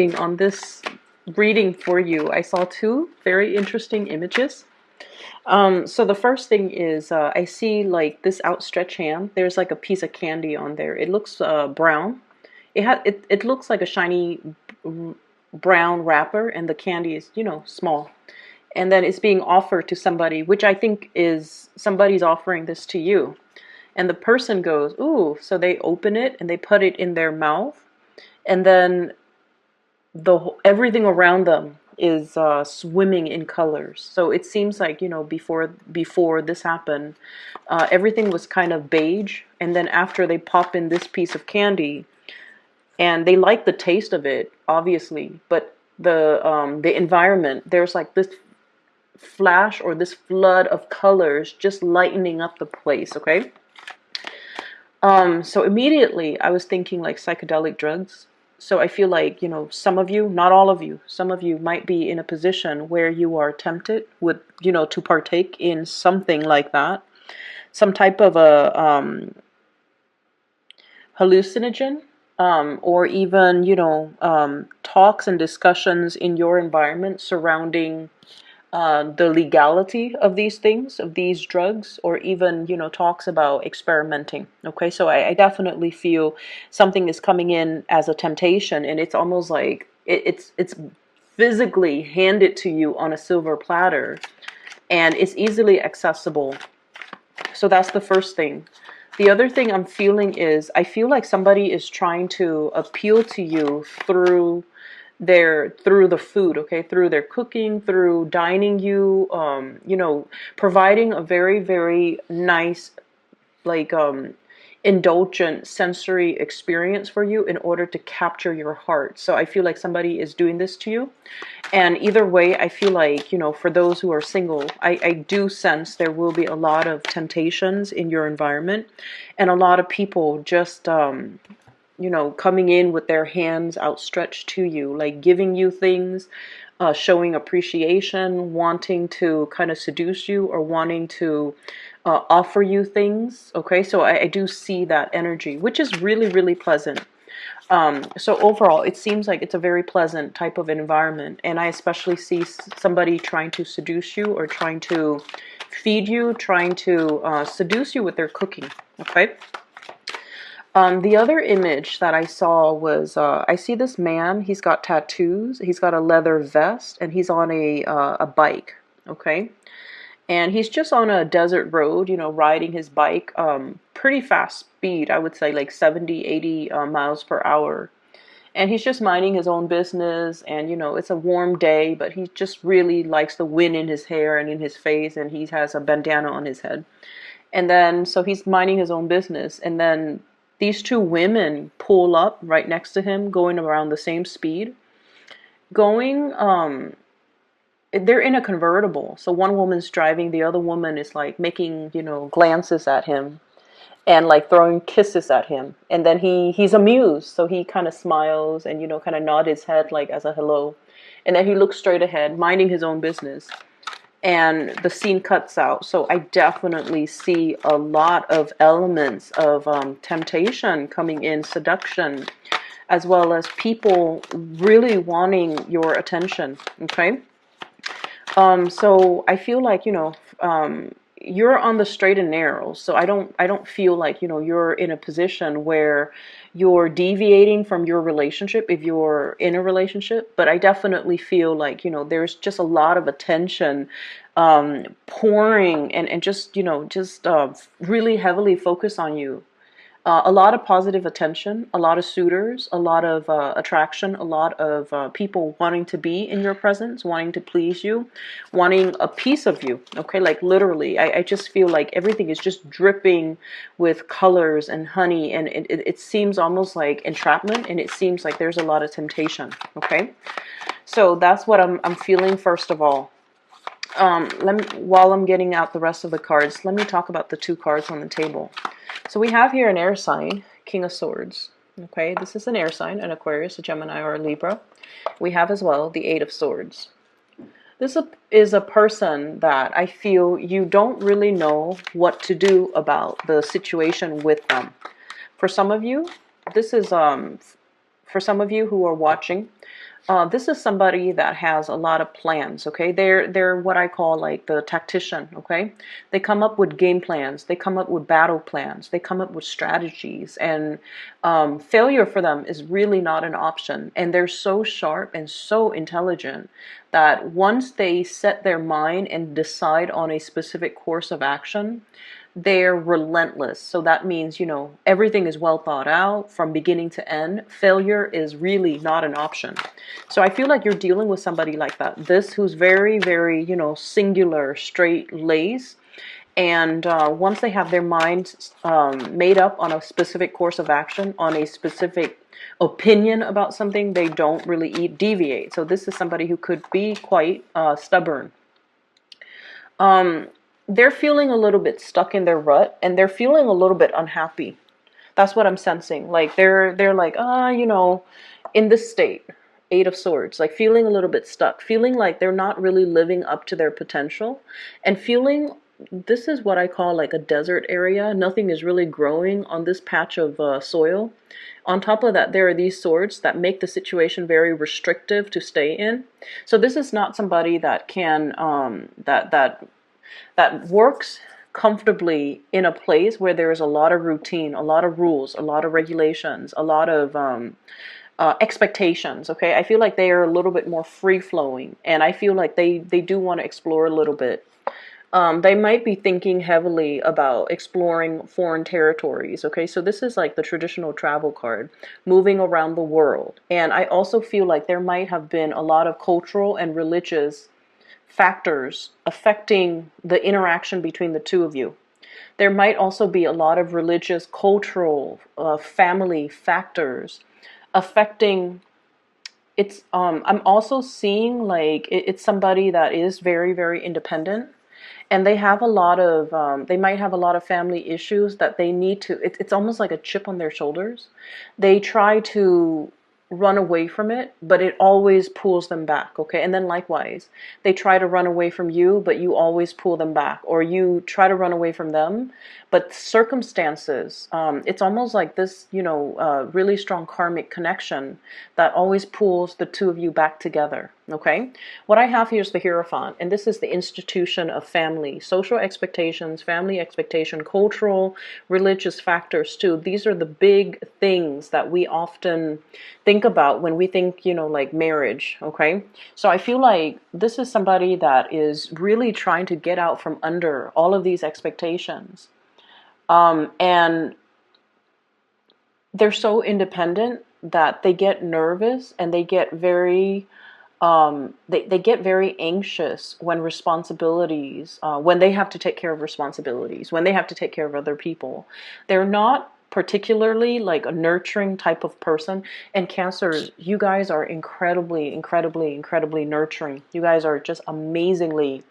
On this reading for you, I saw two very interesting images. So the first thing is I see like this outstretched hand. There's like a piece of candy on there. It looks brown. It looks like a shiny brown wrapper, and the candy is small. And then it's being offered to somebody, which I think is somebody's offering this to you. And the person goes, "Ooh!" So they open it and they put it in their mouth, and then everything around them is swimming in colors. So it seems like before this happened, everything was kind of beige, and then after they pop in this piece of candy, and they like the taste of it, obviously, but the environment, there's like this flash or this flood of colors just lightening up the place. Okay. So immediately I was thinking like psychedelic drugs. So I feel like, some of you, not all of you, some of you might be in a position where you are tempted with, to partake in something like that. Some type of a hallucinogen, or even, talks and discussions in your environment surrounding the legality of these things, of these drugs, or even, talks about experimenting. Okay, so I definitely feel something is coming in as a temptation, and it's almost like it's physically handed to you on a silver platter, and it's easily accessible. So that's the first thing. The other thing I'm feeling is I feel like somebody is trying to appeal to you through the food, okay, through their cooking, through dining you, providing a very, very nice, like, indulgent sensory experience for you in order to capture your heart. So I feel like somebody is doing this to you. And either way, I feel like, for those who are single, I do sense there will be a lot of temptations in your environment, and a lot of people just, coming in with their hands outstretched to you, like giving you things, showing appreciation, wanting to kind of seduce you, or wanting to offer you things. Okay, so I do see that energy, which is really, really pleasant. So overall, it seems like it's a very pleasant type of environment, and I especially see somebody trying to seduce you, or trying to feed you, trying to seduce you with their cooking. Okay. The other image that I saw was I see this man. He's got tattoos. He's got a leather vest, and he's on a bike. Okay, and he's just on a desert road, riding his bike, pretty fast speed. I would say like 70, 80 miles per hour. And he's just minding his own business, and it's a warm day, but he just really likes the wind in his hair and in his face, and he has a bandana on his head. And then, so he's minding his own business, and then these two women pull up right next to him, going around the same speed. Going, they're in a convertible. So one woman's driving, the other woman is like making, glances at him, and like throwing kisses at him. And then he's amused, so he kind of smiles and, kind of nod his head like as a hello. And then he looks straight ahead, minding his own business. And the scene cuts out. So I definitely see a lot of elements of temptation coming in, seduction, as well as people really wanting your attention. Okay. So I feel like, you're on the straight and narrow. So I don't feel like, you're in a position where you're deviating from your relationship if you're in a relationship. But I definitely feel like, there's just a lot of attention pouring, and just, really heavily focus on you. A lot of positive attention, a lot of suitors, a lot of attraction, a lot of people wanting to be in your presence, wanting to please you, wanting a piece of you. Okay, like literally, I just feel like everything is just dripping with colors and honey, and it seems almost like entrapment, and it seems like there's a lot of temptation. Okay, so that's what I'm feeling first of all. While I'm getting out the rest of the cards, let me talk about the two cards on the table. So we have here an air sign, King of Swords. Okay, this is an air sign, an Aquarius, a Gemini, or a Libra. We have as well the Eight of Swords. This is a person that I feel you don't really know what to do about the situation with them. For some of you, this is for some of you who are watching, this is somebody that has a lot of plans, okay? They're what I call like the tactician, okay? They come up with game plans. They come up with battle plans. They come up with strategies. And failure for them is really not an option. And they're so sharp and so intelligent that once they set their mind and decide on a specific course of action, they're relentless. So that means, everything is well thought out from beginning to end. Failure is really not an option. So I feel like you're dealing with somebody like that. This who's very, very, singular, straight laced. And once they have their minds made up on a specific course of action, on a specific opinion about something, they don't really deviate. So this is somebody who could be quite stubborn. They're feeling a little bit stuck in their rut, and they're feeling a little bit unhappy. That's what I'm sensing. Like they're like, in this state, Eight of Swords, like feeling a little bit stuck, feeling like they're not really living up to their potential, and feeling this is what I call like a desert area. Nothing is really growing on this patch of soil. On top of that, there are these swords that make the situation very restrictive to stay in. So this is not somebody that can that works comfortably in a place where there is a lot of routine, a lot of rules, a lot of regulations, a lot of expectations. Okay, I feel like they are a little bit more free flowing, and I feel like they do want to explore a little bit. They might be thinking heavily about exploring foreign territories. Okay, so this is like the traditional travel card, moving around the world. And I also feel like there might have been a lot of cultural and religious factors affecting the interaction between the two of you. There might also be a lot of religious, cultural, family factors affecting. It's I'm also seeing like it's somebody that is very, very independent, and they have a lot of they might have a lot of family issues that they need to. It's almost like a chip on their shoulders. They try to run away from it, but it always pulls them back. Okay, and then likewise, they try to run away from you, but you always pull them back, or you try to run away from them, but circumstances. It's almost like this, really strong karmic connection that always pulls the two of you back together. Okay, what I have here is the Hierophant, and this is the institution of family, social expectations, family expectation, cultural, religious factors too. These are the big things that we often think about when we think, like marriage. Okay, so I feel like this is somebody that is really trying to get out from under all of these expectations. And they're so independent that they get nervous, and they get very they get very anxious when responsibilities, when they have to take care of responsibilities, when they have to take care of other people. They're not particularly like a nurturing type of person. And Cancers, you guys are incredibly, incredibly, incredibly nurturing. You guys are just amazingly,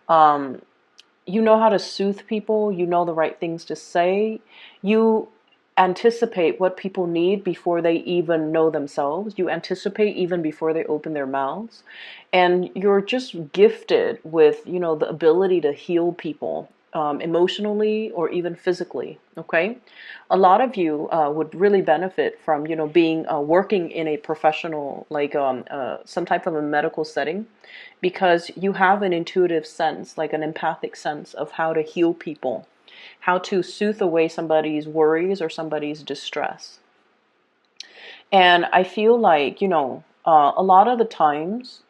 you know how to soothe people. You know the right things to say. You anticipate what people need before they even know themselves. You anticipate even before they open their mouths. And you're just gifted with, the ability to heal people emotionally or even physically. Okay, a lot of you would really benefit from, being working in a professional, like some type of a medical setting, because you have an intuitive sense, like an empathic sense of how to heal people, how to soothe away somebody's worries or somebody's distress. And I feel like, a lot of the times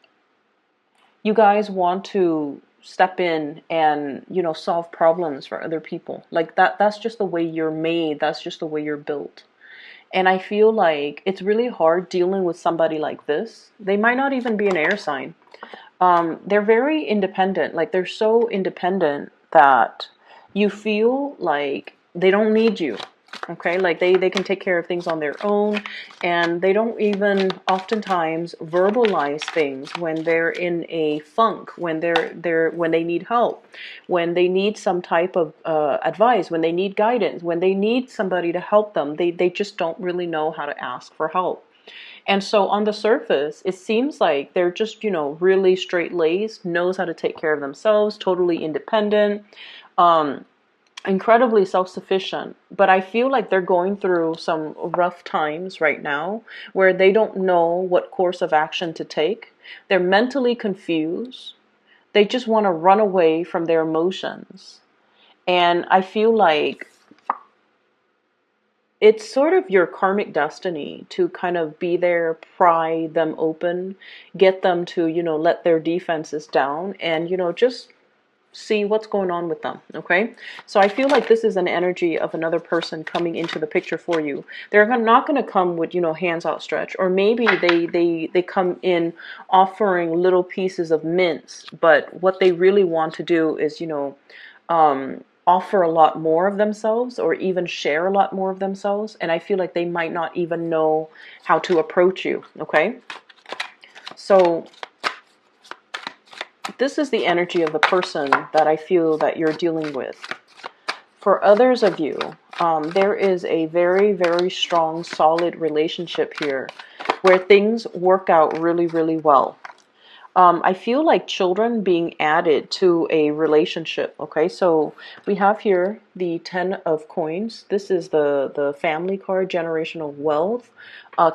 you guys want to step in and, solve problems for other people. Like that's just the way you're made. That's just the way you're built. And I feel like it's really hard dealing with somebody like this. They might not even be an air sign. They're very independent. Like they're so independent that you feel like they don't need you. Okay, like they can take care of things on their own, and they don't even oftentimes verbalize things when they're in a funk, when when they need help, when they need some type of advice, when they need guidance, when they need somebody to help them. They just don't really know how to ask for help. And so on the surface, it seems like they're just, really straight-laced, knows how to take care of themselves, totally independent. incredibly self-sufficient, but I feel like they're going through some rough times right now where they don't know what course of action to take. They're mentally confused. They just want to run away from their emotions. And I feel like it's sort of your karmic destiny to kind of be there, pry them open, get them to, let their defenses down and, just see what's going on with them. Okay. So I feel like this is an energy of another person coming into the picture for you. They're not going to come with, hands outstretched, or maybe they come in offering little pieces of mints, but what they really want to do is, offer a lot more of themselves or even share a lot more of themselves. And I feel like they might not even know how to approach you. Okay. So this is the energy of the person that I feel that you're dealing with. For others of you, there is a very, very strong, solid relationship here where things work out really, really well. I feel like children being added to a relationship. Okay, so we have here the 10 of coins. This is the family card, generational wealth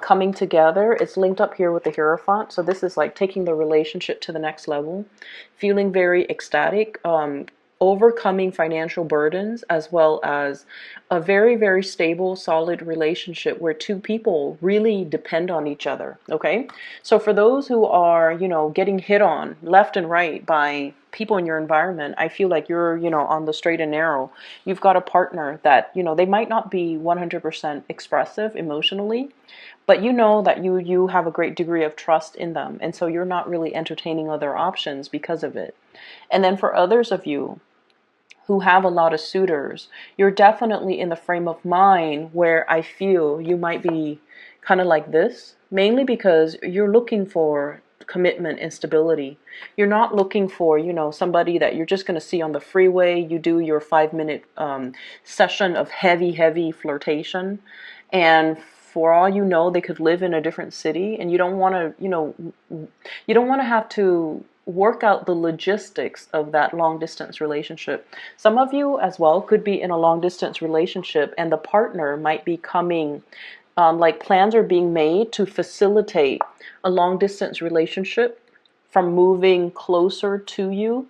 coming together. It's linked up here with the Hierophant. So this is like taking the relationship to the next level, feeling very ecstatic, overcoming financial burdens, as well as a very, very stable, solid relationship where two people really depend on each other. Okay. So for those who are, getting hit on left and right by people in your environment, I feel like you're, on the straight and narrow. You've got a partner that, they might not be 100% expressive emotionally, but you know that you have a great degree of trust in them. And so you're not really entertaining other options because of it. And then for others of you who have a lot of suitors, you're definitely in the frame of mind where I feel you might be kind of like this, mainly because you're looking for commitment and stability. You're not looking for, somebody that you're just going to see on the freeway. You do your 5-minute session of heavy, heavy flirtation. And for all you know, they could live in a different city, and you don't want to, you don't want to have to work out the logistics of that long distance relationship. Some of you as well could be in a long distance relationship and the partner might be coming, like plans are being made to facilitate a long distance relationship from moving closer to you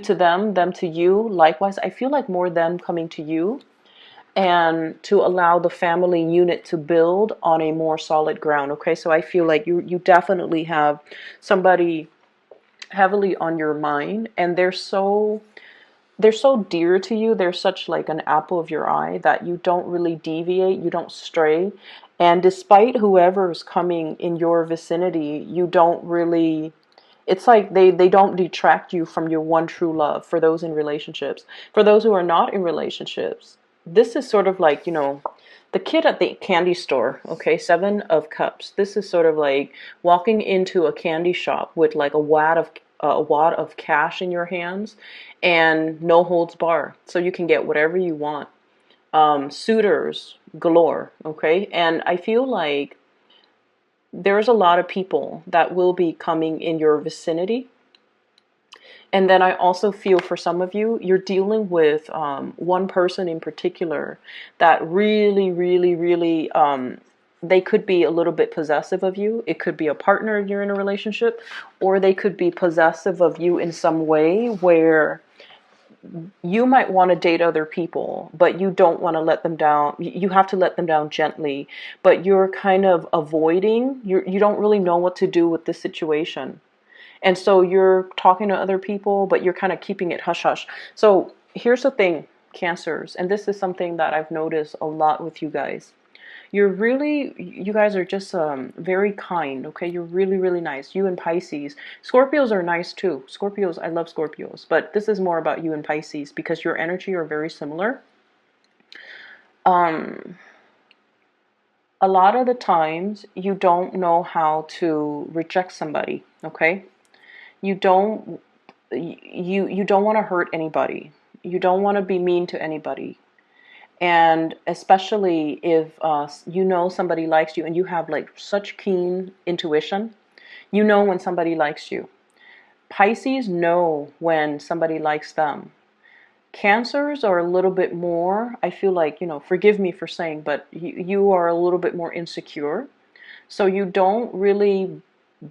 to them to you. Likewise, I feel like more them coming to you and to allow the family unit to build on a more solid ground. Okay, so I feel like you definitely have somebody heavily on your mind, and they're so dear to you. They're such like an apple of your eye that you don't really deviate, you don't stray. And despite whoever is coming in your vicinity, you don't really, it's like they don't detract you from your one true love. For those in relationships, for those who are not in relationships, this is sort of like, the kid at the candy store. Okay, 7 of Cups. This is sort of like walking into a candy shop with like a wad of cash in your hands and no holds bar, so you can get whatever you want. Suitors galore. Okay, and I feel like there's a lot of people that will be coming in your vicinity. And then I also feel for some of you, you're dealing with one person in particular that really, really, really, they could be a little bit possessive of you. It could be a partner you're in a relationship, or they could be possessive of you in some way where you might want to date other people, but you don't want to let them down. You have to let them down gently, but you're kind of avoiding, you don't really know what to do with this situation. And so you're talking to other people, but you're kind of keeping it hush hush. So here's the thing, Cancers, and this is something that I've noticed a lot with you guys. You guys are just very kind, okay? You're really, really nice. You and Pisces. Scorpios are nice too. Scorpios, I love Scorpios. But this is more about you and Pisces because your energy are very similar. Um, a lot of the times you don't know how to reject somebody, okay? You don't you don't want to hurt anybody. You don't want to be mean to anybody. And especially if somebody likes you and you have like such keen intuition, you know when somebody likes you. Pisces know when somebody likes them. Cancers are a little bit more, I feel like, forgive me for saying, but you are a little bit more insecure. So you don't really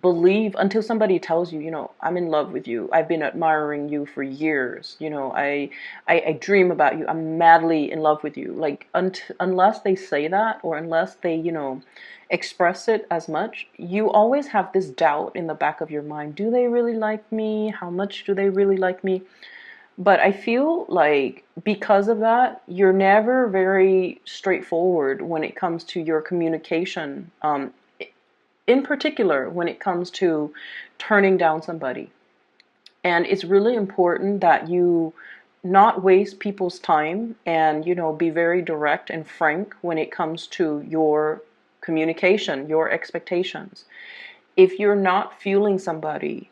believe until somebody tells you, I'm in love with you. I've been admiring you for years. I dream about you. I'm madly in love with you. Like unless they say that, or unless they, express it as much, you always have this doubt in the back of your mind. Do they really like me? How much do they really like me? But I feel like because of that, you're never very straightforward when it comes to your communication. In particular, when it comes to turning down somebody. And it's really important that you not waste people's time and, be very direct and frank when it comes to your communication, your expectations. If you're not feeling somebody,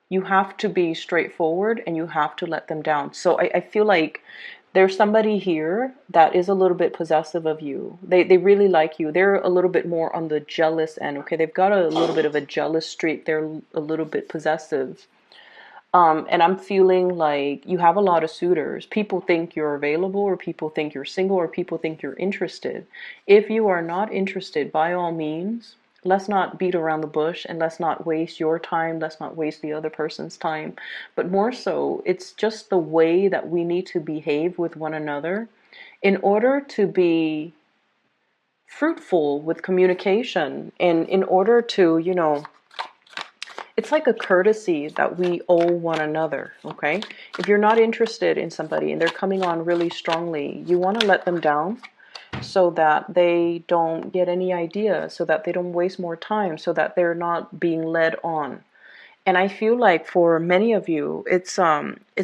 you have to be straightforward and you have to let them down. So I feel like there's somebody here that is a little bit possessive of you. They really like you. They're a little bit more on the jealous end. Okay, they've got a little bit of a jealous streak. They're a little bit possessive. And I'm feeling like you have a lot of suitors. People think you're available, or people think you're single, or people think you're interested. If you are not interested, by all means, let's not beat around the bush, and let's not waste your time. Let's not waste the other person's time. But more so, it's just the way that we need to behave with one another in order to be fruitful with communication, and in order to, it's like a courtesy that we owe one another, okay? If you're not interested in somebody and they're coming on really strongly, you want to let them down so that they don't get any idea, so that they don't waste more time, so that they're not being led on. And I feel like for many of you, it's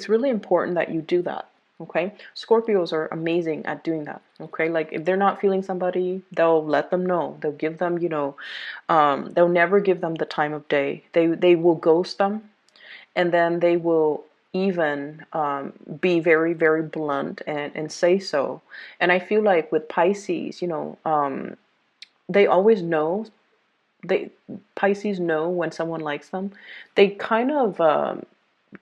really important that you do that. Okay, Scorpios are amazing at doing that. Okay, like if they're not feeling somebody, they'll let them know. They'll give them, they'll never give them the time of day. They will ghost them, and then they will even be very, very blunt and say so. And I feel like with Pisces, they always know. They Pisces know when someone likes them. They kind of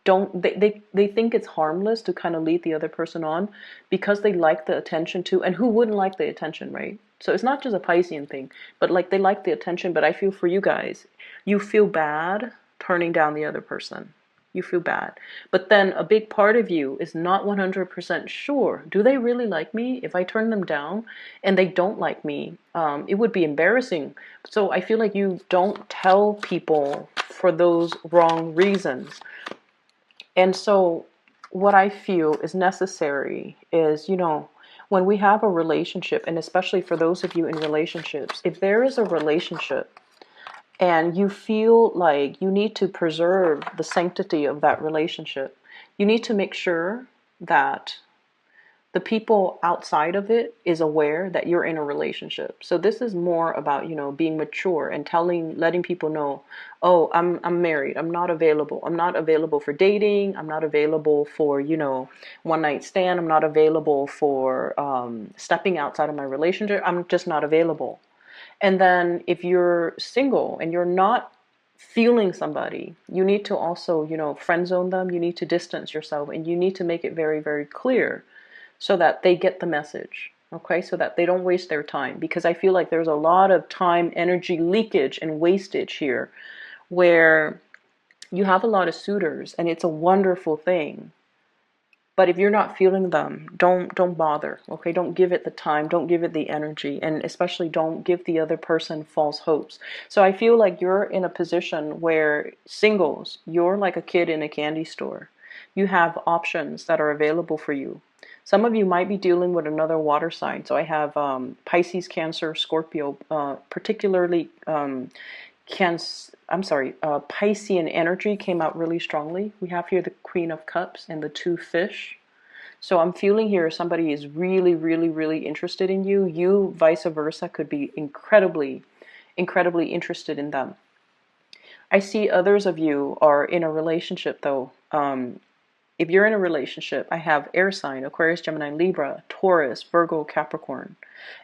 don't they think it's harmless to kind of lead the other person on because they like the attention too. And who wouldn't like the attention, right? So it's not just a Piscean thing, but like they like the attention. But I feel for you guys, you feel bad turning down the other person. You feel bad. But then a big part of you is not 100% sure. Do they really like me? If I turn them down and they don't like me, it would be embarrassing. So I feel like you don't tell people for those wrong reasons. And so what I feel is necessary is, when we have a relationship, and especially for those of you in relationships, if there is a relationship and you feel like you need to preserve the sanctity of that relationship, you need to make sure that the people outside of it is aware that you're in a relationship. So this is more about, being mature and letting people know, oh, I'm married. I'm not available. I'm not available for dating. I'm not available for, one night stand. I'm not available for stepping outside of my relationship. I'm just not available. And then if you're single and you're not feeling somebody, you need to also, friend zone them. You need to distance yourself, and you need to make it very, very clear so that they get the message, okay? So that they don't waste their time. Because I feel like there's a lot of time, energy leakage and wastage here where you have a lot of suitors and it's a wonderful thing. But if you're not feeling them, don't bother, okay? Don't give it the time, don't give it the energy, and especially don't give the other person false hopes. So I feel like you're in a position where singles, you're like a kid in a candy store. You have options that are available for you. Some of you might be dealing with another water sign. So I have Pisces, Cancer, Scorpio, particularly Piscean energy came out really strongly. We have here the Queen of Cups and the two fish. So I'm feeling here somebody is really, really, really interested in you. You, vice versa, could be incredibly, incredibly interested in them. I see others of you are in a relationship though. If you're in a relationship, I have air sign, Aquarius, Gemini, Libra, Taurus, Virgo, Capricorn.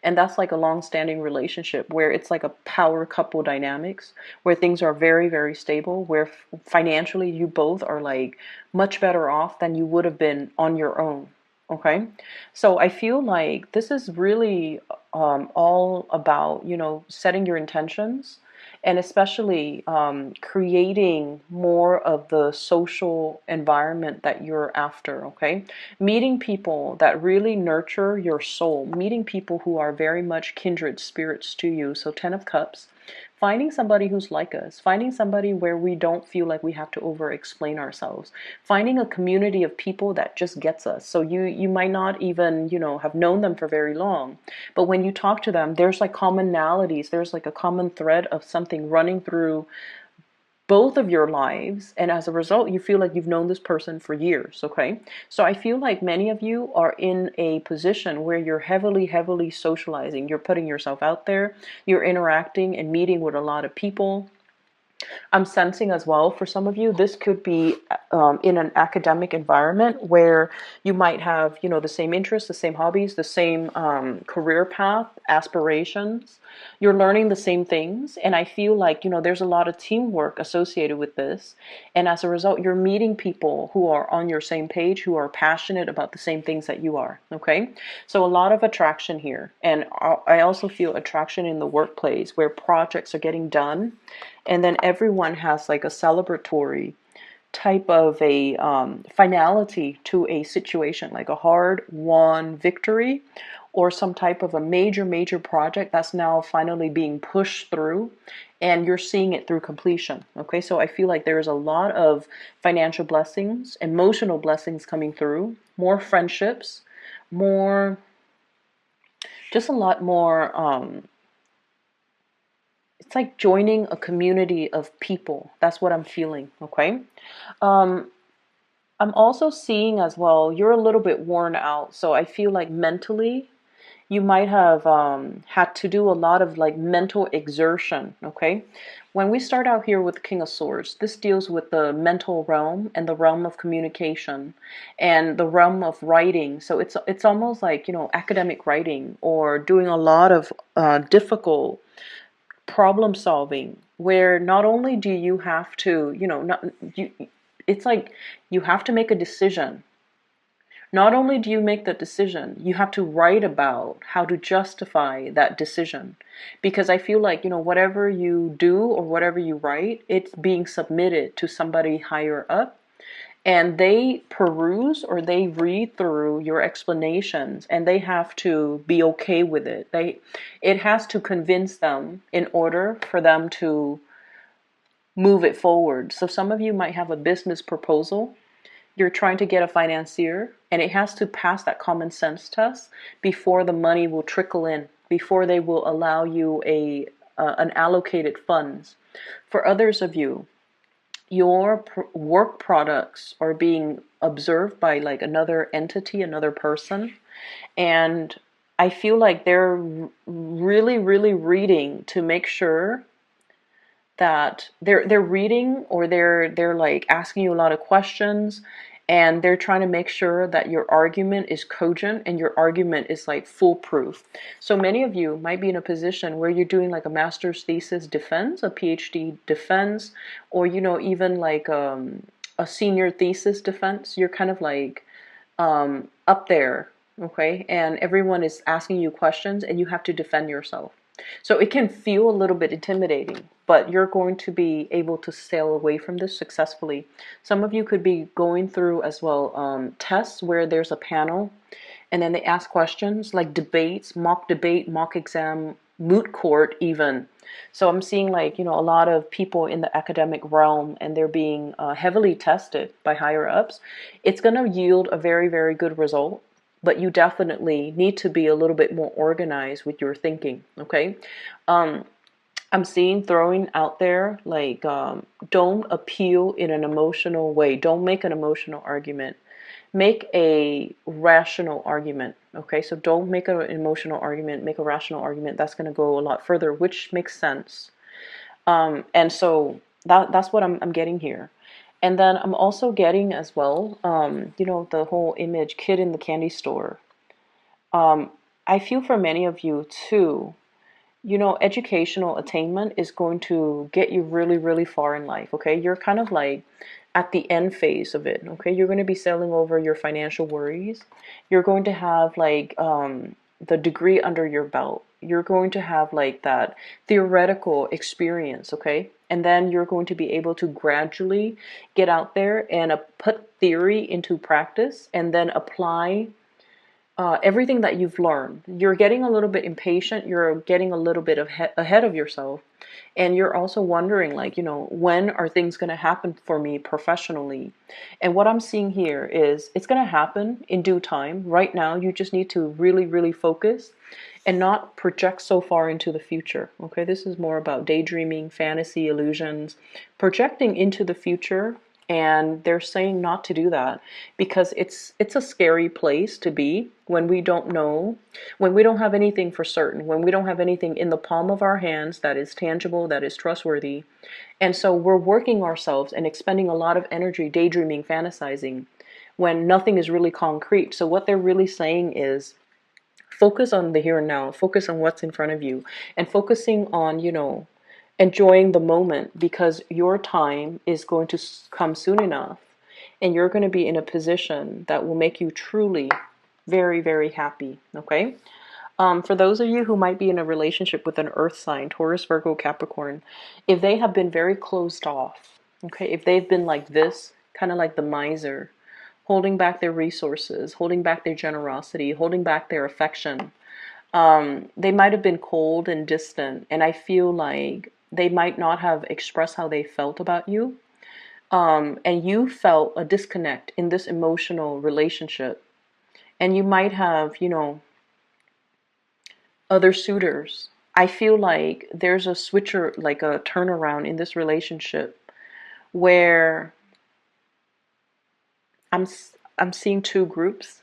And that's like a long-standing relationship where it's like a power couple dynamics, where things are very, very stable, where financially you both are like much better off than you would have been on your own. Okay. So I feel like this is really all about, setting your intentions, and especially creating more of the social environment that you're after. Okay, meeting people that really nurture your soul, meeting people who are very much kindred spirits to you. So 10 of Cups, finding somebody who's like us, finding somebody where we don't feel like we have to over explain ourselves, finding a community of people that just gets us. So you might not even, have known them for very long, but when you talk to them, there's like commonalities, there's like a common thread of something running through both of your lives, and as a result you feel like you've known this person for years. Okay, so I feel like many of you are in a position where you're heavily socializing, you're putting yourself out there, you're interacting and meeting with a lot of people. I'm sensing as well, for some of you, this could be in an academic environment where you might have, the same interests, the same hobbies, the same career path, aspirations. You're learning the same things. And I feel like, there's a lot of teamwork associated with this. And as a result, you're meeting people who are on your same page, who are passionate about the same things that you are. Okay. So a lot of attraction here. And I also feel attraction in the workplace where projects are getting done. And then everyone has like a celebratory type of a finality to a situation, like a hard won victory or some type of a major project that's now finally being pushed through, and you're seeing it through completion. Okay, so I feel like there's a lot of financial blessings, emotional blessings coming through, more friendships, more, just a lot more it's like joining a community of people. That's what I'm feeling. Okay. Um, I'm also seeing as well, you're a little bit worn out. So I feel like mentally, you might have had to do a lot of like mental exertion. Okay. When we start out here with King of Swords, this deals with the mental realm and the realm of communication and the realm of writing. So it's almost like, academic writing or doing a lot of difficult problem solving, where not only do you have to, not you, it's like you have to make a decision. Not only do you make the decision, you have to write about how to justify that decision. Because I feel like, whatever you do or whatever you write, it's being submitted to somebody higher up, and they peruse or they read through your explanations, and they have to be okay with it. It has to convince them in order for them to move it forward. So some of you might have a business proposal. You're trying to get a financier, and it has to pass that common sense test before the money will trickle in, before they will allow you an allocated funds. For others of you, your work products are being observed by like another entity, another person, and I feel like they're really reading to make sure that they're reading, or they're like asking you a lot of questions, and they're trying to make sure that your argument is cogent and your argument is like foolproof. So many of you might be in a position where you're doing like a master's thesis defense, a PhD defense, or even like a senior thesis defense. You're kind of like up there, okay, and everyone is asking you questions and you have to defend yourself. So it can feel a little bit intimidating, but you're going to be able to sail away from this successfully. Some of you could be going through as well tests where there's a panel and then they ask questions like debates, mock debate, mock exam, moot court even. So I'm seeing like, a lot of people in the academic realm, and they're being heavily tested by higher ups. It's going to yield a very good result, but you definitely need to be a little bit more organized with your thinking. Okay. I'm seeing throwing out there like don't appeal in an emotional way. Don't make an emotional argument. Make a rational argument. Okay, so don't make an emotional argument, make a rational argument. That's going to go a lot further, which makes sense. And so that's what I'm getting here. And then I'm also getting as well, the whole image kid in the candy store. Um, I feel for many of you too, educational attainment is going to get you really, really far in life. Okay. You're kind of like at the end phase of it. Okay. You're going to be sailing over your financial worries. You're going to have like the degree under your belt. You're going to have like that theoretical experience. Okay. And then you're going to be able to gradually get out there and put theory into practice and then apply everything that you've learned. You're getting a little bit impatient. You're getting a little bit ahead of yourself. And you're also wondering, like, when are things going to happen for me professionally? And what I'm seeing here is it's going to happen in due time. Right now, you just need to really, really focus and not project so far into the future. Okay, this is more about daydreaming, fantasy, illusions, projecting into the future. And they're saying not to do that because it's a scary place to be when we don't know, when we don't have anything for certain, when we don't have anything in the palm of our hands that is tangible, that is trustworthy. And so we're working ourselves and expending a lot of energy daydreaming, fantasizing when nothing is really concrete. So what they're really saying is focus on the here and now, focus on what's in front of you, and focusing on, enjoying the moment because your time is going to come soon enough and you're going to be in a position that will make you truly very, very happy. Okay. For those of you who might be in a relationship with an earth sign, Taurus, Virgo, Capricorn, if they have been very closed off, okay, if they've been like this, kind of like the miser, holding back their resources, holding back their generosity, holding back their affection, they might have been cold and distant. And I feel like they might not have expressed how they felt about you. And you felt a disconnect in this emotional relationship. And you might have, other suitors. I feel like there's a switcher, like a turnaround in this relationship where I'm I'm seeing two groups.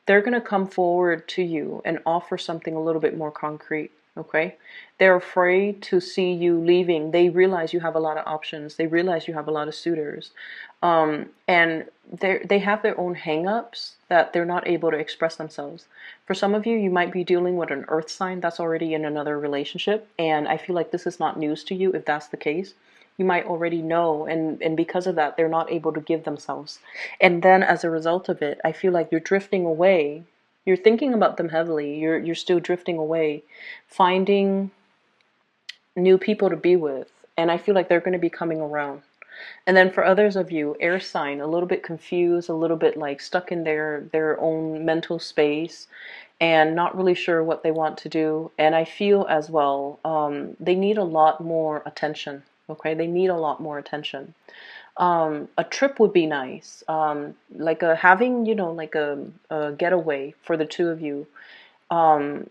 They're going to come forward to you and offer something a little bit more concrete. Okay. They're afraid to see you leaving. They realize you have a lot of options. They realize you have a lot of suitors. And they have their own hang-ups that they're not able to express themselves. For some of you, you might be dealing with an earth sign that's already in another relationship. And I feel like this is not news to you if that's the case. You might already know, and because of that, they're not able to give themselves. And then as a result of it, I feel like you're drifting away. You're thinking about them heavily. You're still drifting away, finding new people to be with. And I feel like they're going to be coming around. And then for others of you, air sign, a little bit confused, a little bit like stuck in their own mental space and not really sure what they want to do. And I feel as well, they need a lot more attention. Okay, they need a lot more attention. A trip would be nice, like having, like a getaway for the two of you. Um,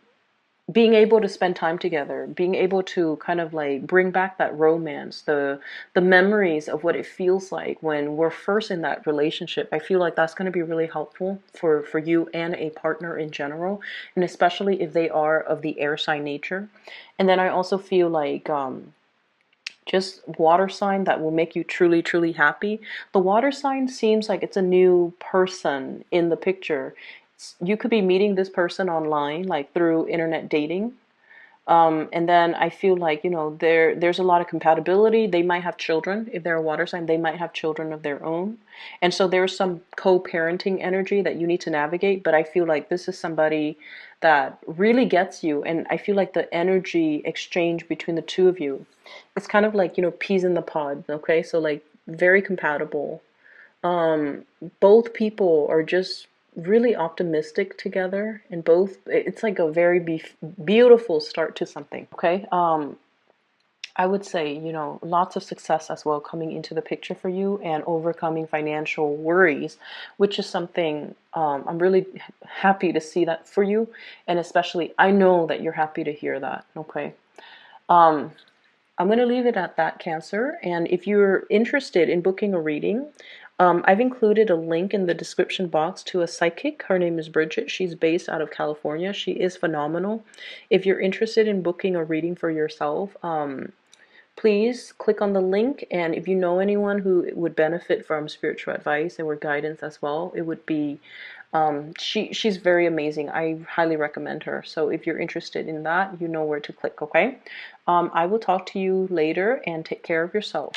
Being able to spend time together, being able to kind of like bring back that romance, the memories of what it feels like when we're first in that relationship. I feel like that's going to be really helpful for you and a partner in general, and especially if they are of the air sign nature. And then I also feel like just water sign that will make you truly, truly happy. The water sign seems like it's a new person in the picture. You could be meeting this person online, like through internet dating. And then I feel like, there's a lot of compatibility. They might have children. If they're a water sign, they might have children of their own. And so there's some co-parenting energy that you need to navigate. But I feel like this is somebody that really gets you. And I feel like the energy exchange between the two of you, it's kind of like, peas in the pod. Okay. So like very compatible. Both people are just really optimistic together, and both, it's like a very beautiful start to something. Okay. I would say, lots of success as well coming into the picture for you, and overcoming financial worries, which is something I'm really happy to see that for you. And especially, I know that you're happy to hear that. Okay. Um, I'm going to leave it at that, Cancer. And if you're interested in booking a reading, I've included a link in the description box to a psychic. Her name is Bridget. She's based out of California. She is phenomenal. If you're interested in booking a reading for yourself, please click on the link. And if you know anyone who would benefit from spiritual advice or guidance as well, it would be she's very amazing. I highly recommend her. So if you're interested in that, you know where to click. Okay. I will talk to you later, and take care of yourself.